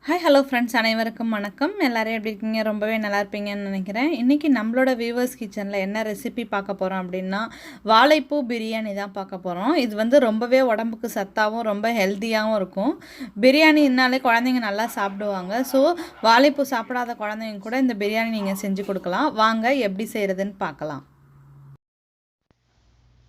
Hi hello friends, அனைவருக்கும் வணக்கம். எல்லோரும் எப்படி இருக்கீங்க? ரொம்பவே நல்லா இருப்பீங்கன்னு நினைக்கிறேன். இன்றைக்கி நம்மளோட வியூவர்ஸ் கிச்சனில் என்ன ரெசிபி பார்க்க போகிறோம் அப்படின்னா, வாழைப்பூ பிரியாணி தான் பார்க்க போகிறோம். இது வந்து ரொம்பவே உடம்புக்கு சத்தாகவும் ரொம்ப ஹெல்த்தியாகவும் இருக்கும். பிரியாணினாலே குழந்தைங்க நல்லா சாப்பிடுவாங்க. ஸோ வாழைப்பூ சாப்பிடாத குழந்தைங்க கூட இந்த பிரியாணி நீங்கள் செஞ்சு கொடுக்கலாம். வாங்க எப்படி செய்கிறதுன்னு பார்க்கலாம்.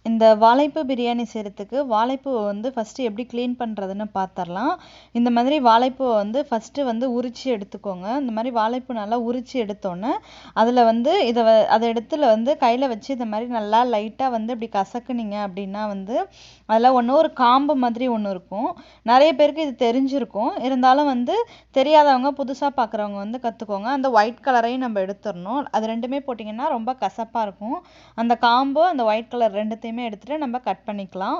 இந்த வாழைப்பூ பிரியாணி செய்கிறதுக்கு வாழைப்பூவை வந்து ஃபஸ்ட்டு எப்படி க்ளீன் பண்ணுறதுன்னு பார்த்துடலாம். இந்த மாதிரி வாழைப்பூவை வந்து ஃபஸ்ட்டு வந்து உரித்து எடுத்துக்கோங்க. இந்த மாதிரி வாழைப்பூ நல்லா உரித்து எடுத்தோன்னே அதில் வந்து அதை இடத்துல வந்து கையில் வச்சு இந்த மாதிரி நல்லா லைட்டாக வந்து இப்படி கசக்குனீங்க அப்படின்னா வந்து அதில் ஒரு காம்பு மாதிரி ஒன்று இருக்கும். நிறைய பேருக்கு இது தெரிஞ்சிருக்கும். இருந்தாலும் வந்து தெரியாதவங்க புதுசாக பார்க்குறவங்க வந்து கற்றுக்கோங்க. அந்த ஒயிட் கலரையும் நம்ம எடுத்துடணும். அது ரெண்டுமே போட்டிங்கன்னா ரொம்ப கசப்பாக இருக்கும். அந்த காம்பு அந்த ஒயிட் கலர் ரெண்டுத்தையுமே எடுத்துகிட்டு நம்ம கட் பண்ணிக்கலாம்.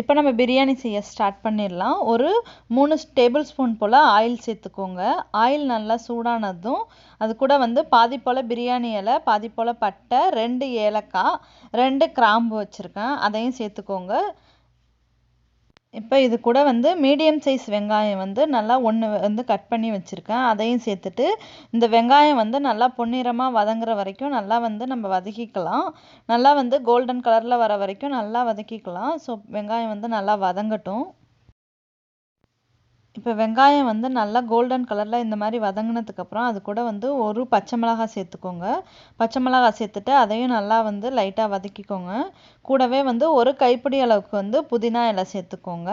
இப்போ நம்ம பிரியாணி செய்ய ஸ்டார்ட் பண்ணிடலாம். ஒரு 3 டேபிள் ஸ்பூன் போல் ஆயில் சேர்த்துக்கோங்க. ஆயில் நல்லா சூடானதும் அது கூட வந்து பாதி போல் பிரியாணி இலை, பாதி போல் பட்டை, 2 ஏலக்காய், 2 கிராம்பு வச்சுருக்கேன், அதையும் சேர்த்துக்கோங்க. இப்போ இது கூட வந்து மீடியம் சைஸ் வெங்காயம் வந்து நல்லா ஒன்று வந்து கட் பண்ணி வச்சுருக்கேன், அதையும் சேர்த்துட்டு இந்த வெங்காயம் வந்து நல்லா பொன்னிறமாக வதங்குற வரைக்கும் நல்லா வந்து நம்ம வதக்கிக்கலாம். நல்லா வந்து கோல்டன் கலரில் வர வரைக்கும் நல்லா வதக்கிக்கலாம். ஸோ வெங்காயம் வந்து நல்லா வதங்கட்டும். இப்போ வெங்காயம் வந்து நல்லா கோல்டன் கலரில் இந்த மாதிரி வதங்கினதுக்கப்புறம் அது கூட வந்து ஒரு பச்சை மிளகாய் சேர்த்துக்கோங்க. பச்சை மிளகாய் சேர்த்துட்டு அதையும் நல்லா வந்து லைட்டாக வதக்கிக்கோங்க. கூடவே வந்து ஒரு கைப்பிடி அளவுக்கு வந்து புதினா இலை சேர்த்துக்கோங்க.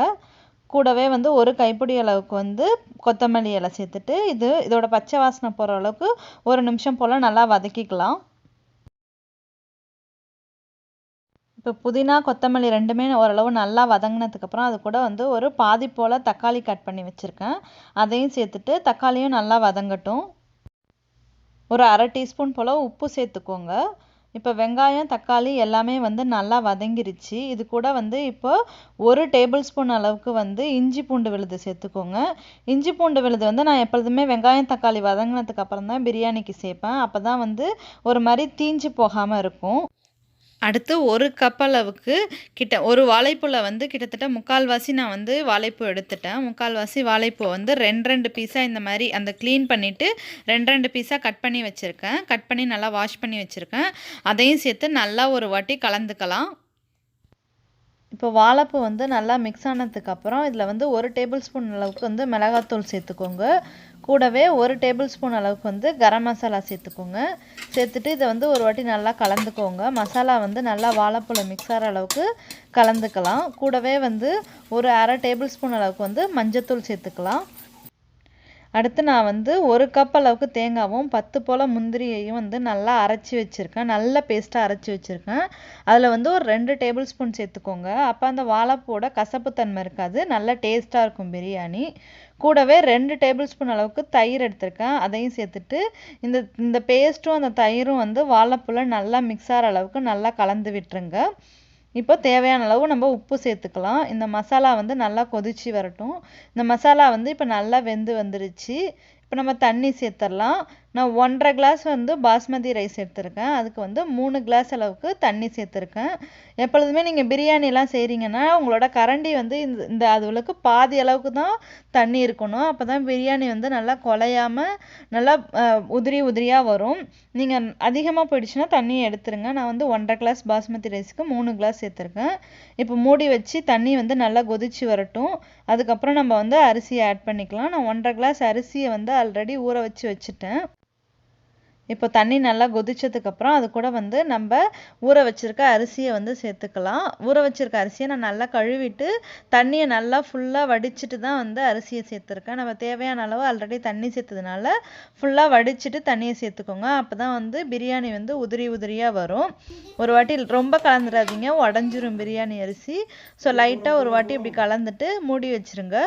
கூடவே வந்து ஒரு கைப்பிடி அளவுக்கு வந்து கொத்தமல்லி இலை சேர்த்துட்டு இதோட பச்சை வாசனை போகிற அளவுக்கு 1 நிமிஷம் போல் நல்லா வதக்கிக்கலாம். இப்போ புதினா கொத்தமல்லி ரெண்டுமே ஓரளவு நல்லா வதங்கினதுக்கப்புறம் அது கூட வந்து ஒரு பாதி போல் தக்காளி கட் பண்ணி வச்சுருக்கேன், அதையும் சேர்த்துட்டு தக்காளியும் நல்லா வதங்கட்டும். ஒரு அரை டீஸ்பூன் போல் உப்பு சேர்த்துக்கோங்க. இப்போ வெங்காயம் தக்காளி எல்லாமே வந்து நல்லா வதங்கிருச்சு. இது கூட வந்து இப்போ 1 டேபிள் ஸ்பூன் அளவுக்கு வந்து இஞ்சி பூண்டு விழுது சேர்த்துக்கோங்க. இஞ்சி பூண்டு விழுது வந்து நான் எப்பொழுதுமே வெங்காயம் தக்காளி வதங்கினதுக்கு அப்புறம் தான் பிரியாணிக்கு சேர்ப்பேன். அப்போ தான் வந்து ஒரு மாதிரி தீஞ்சு போகாமல் இருக்கும். அடுத்து 1 கப் அளவுக்கு ஒரு வாழைப்பூவில் வந்து கிட்டத்தட்ட 3/4 நான் வந்து வாழைப்பூ எடுத்துட்டேன். 3/4 வாழைப்பூ வந்து 2 பீஸாக இந்த மாதிரி அந்த க்ளீன் பண்ணிவிட்டு 2 பீஸாக கட் பண்ணி வச்சுருக்கேன். கட் பண்ணி நல்லா வாஷ் பண்ணி வச்சுருக்கேன். அதையும் சேர்த்து நல்லா ஒரு வாட்டி கலந்துக்கலாம். இப்போ வாழைப்பூ வந்து நல்லா மிக்ஸ் ஆனதுக்கப்புறம் இதில் வந்து 1 டேபிள் ஸ்பூன் அளவுக்கு வந்து மிளகாத்தூள் சேர்த்துக்கோங்க. கூடவே 1 டேபிள் ஸ்பூன் அளவுக்கு வந்து கரம் மசாலா சேர்த்துக்கோங்க. சேர்த்துட்டு இதை வந்து ஒரு வாட்டி நல்லா கலந்துக்கோங்க. மசாலா வந்து நல்லா வாழைப்பூவில் மிக்ஸ் ஆகிற அளவுக்கு கலந்துக்கலாம். கூடவே வந்து ஒரு அரை டேபிள் ஸ்பூன் அளவுக்கு வந்து மஞ்சத்தூள் சேர்த்துக்கலாம். அடுத்து நான் வந்து 1 கப் அளவுக்கு தேங்காவும் 10 போல் முந்திரியையும் வந்து நல்லா அரைச்சி வச்சுருக்கேன். நல்ல பேஸ்ட்டாக அரைச்சி வச்சுருக்கேன். அதில் வந்து ஒரு 2 டேபிள் ஸ்பூன் சேர்த்துக்கோங்க. அப்போ அந்த வாழைப்பூவோட கசப்புத்தன்மை இருக்காது, நல்ல டேஸ்ட்டாக இருக்கும் பிரியாணி. கூடவே 2 டேபிள் ஸ்பூன் அளவுக்கு தயிர் எடுத்திருக்கேன், அதையும் சேர்த்துட்டு இந்த பேஸ்ட்டும் அந்த தயிரும் வந்து வாழைப்பூவில் நல்லா மிக்ஸ் ஆகிற அளவுக்கு நல்லா கலந்து விட்டுருங்க. இப்போ தேவையான அளவு நம்ம உப்பு சேர்த்துக்கலாம். இந்த மசாலா வந்து நல்லா கொதிச்சு வரட்டும். இந்த மசாலா வந்து இப்போ நல்லா வெந்து வந்துருச்சு. இப்போ நம்ம தண்ணி சேர்த்துடலாம். நான் 1.5 கிளாஸ் வந்து பாஸ்மதி ரைஸ் எடுத்திருக்கேன், அதுக்கு வந்து 3 கிளாஸ் அளவுக்கு தண்ணி சேர்த்துருக்கேன். எப்பொழுதுமே நீங்கள் பிரியாணிலாம் செய்கிறீங்கன்னா உங்களோட கரண்டி வந்து இந்த அதுவுக்கு பாதி அளவுக்கு தான் தண்ணி இருக்கணும். அப்போ தான் பிரியாணி வந்து நல்லா குலையாமல் நல்லா உதிரி உதிரியாக வரும். நீங்கள் அதிகமாக போயிடுச்சுன்னா தண்ணியை எடுத்துருங்க. நான் வந்து 1.5 கிளாஸ் பாஸ்மதி ரைஸ்க்கு 3 கிளாஸ் சேர்த்துருக்கேன். இப்போ மூடி வச்சு தண்ணி வந்து நல்லா கொதிச்சு வரட்டும். அதுக்கப்புறம் நம்ம வந்து அரிசியை ஆட் பண்ணிக்கலாம். நான் 1.5 கிளாஸ் அரிசியை வந்து ஆல்ரெடி ஊற வச்சு வச்சுட்டேன். இப்போ தண்ணி நல்லா கொதிச்சதுக்கப்புறம் அது கூட வந்து நம்ம ஊற வச்சுருக்க அரிசியை வந்து சேர்த்துக்கலாம். ஊற வச்சுருக்க அரிசியை நான் நல்லா கழுவிட்டு தண்ணியை நல்லா ஃபுல்லாக வடிச்சிட்டு தான் வந்து அரிசியை சேர்த்துருக்கேன். நம்ம தேவையான அளவு ஆல்ரெடி தண்ணி சேர்த்ததுனால ஃபுல்லாக வடிச்சிட்டு தண்ணியை சேர்த்துக்கோங்க. அப்போ தான் வந்து பிரியாணி வந்து உதிரி உதிரியாக வரும். ஒரு வாட்டி ரொம்ப கலந்துடாதீங்க, உடஞ்சிரும் பிரியாணி அரிசி. ஸோ லைட்டாக ஒரு வாட்டி இப்படி கலந்துட்டு மூடி வச்சுருங்க.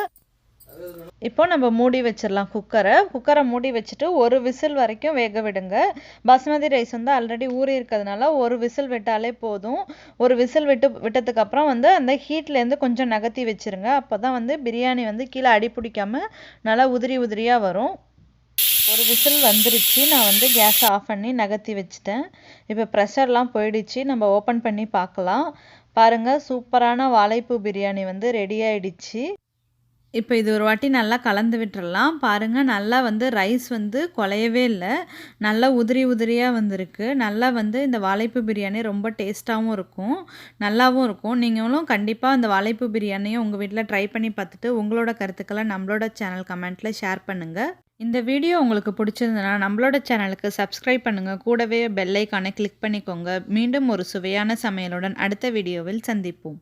இப்போ நம்ம மூடி வச்சிடலாம். குக்கரை மூடி வச்சுட்டு ஒரு விசில் வரைக்கும் வேக விடுங்க. பாஸ்மதி ரைஸ் வந்து ஆல்ரெடி ஊறி இருக்கிறதுனால ஒரு விசில் விட்டாலே போதும். ஒரு விசில் விட்டதுக்கப்புறம் வந்து அந்த ஹீட்லேருந்து கொஞ்சம் நகர்த்தி வச்சுருங்க. அப்போ தான் வந்து பிரியாணி வந்து கீழே அடி பிடிக்காம நல்லா உதிரி உதிரியாக வரும். ஒரு விசில் வந்துருச்சு. நான் வந்து கேஸை ஆஃப் பண்ணி நகர்த்தி வச்சுட்டேன். இப்போ ப்ரெஷர்லாம் போயிடுச்சு. நம்ம ஓப்பன் பண்ணி பார்க்கலாம். பாருங்கள், சூப்பரான வாழைப்பூ பிரியாணி வந்து ரெடி ஆயிடுச்சு. இப்போ இது ஒரு வாட்டி நல்லா கலந்து விட்டுறலாம். பாருங்க நல்லா வந்து ரைஸ் வந்து குழையவே இல்ல. நல்லா உதிரி உதிரியா வந்திருக்கு. நல்லா வந்து இந்த வாழைப்பூ பிரியாணி ரொம்ப டேஸ்ட்டாவும் இருக்கும். நல்லாவும் இருக்கும். நீங்களும் கண்டிப்பா அந்த வாழைப்பூ பிரியாணிய உங்க வீட்ல ட்ரை பண்ணி பார்த்துட்டு, உங்களோட கருத்துக்கள நம்மளோட சேனல் கமெண்ட்ல ஷேர் பண்ணுங்க. இந்த வீடியோ உங்களுக்கு பிடிச்சிருந்ததுன்னா, நம்மளோட சேனலுக்கு சப்ஸ்கிரைப் பண்ணுங்க. கூடவே பெல் ஐகானை கிளிக் பண்ணிக்கோங்க. மீண்டும் ஒரு சுவையான சமையலுடன் அடுத்த வீடியோவில் சந்திப்போம்.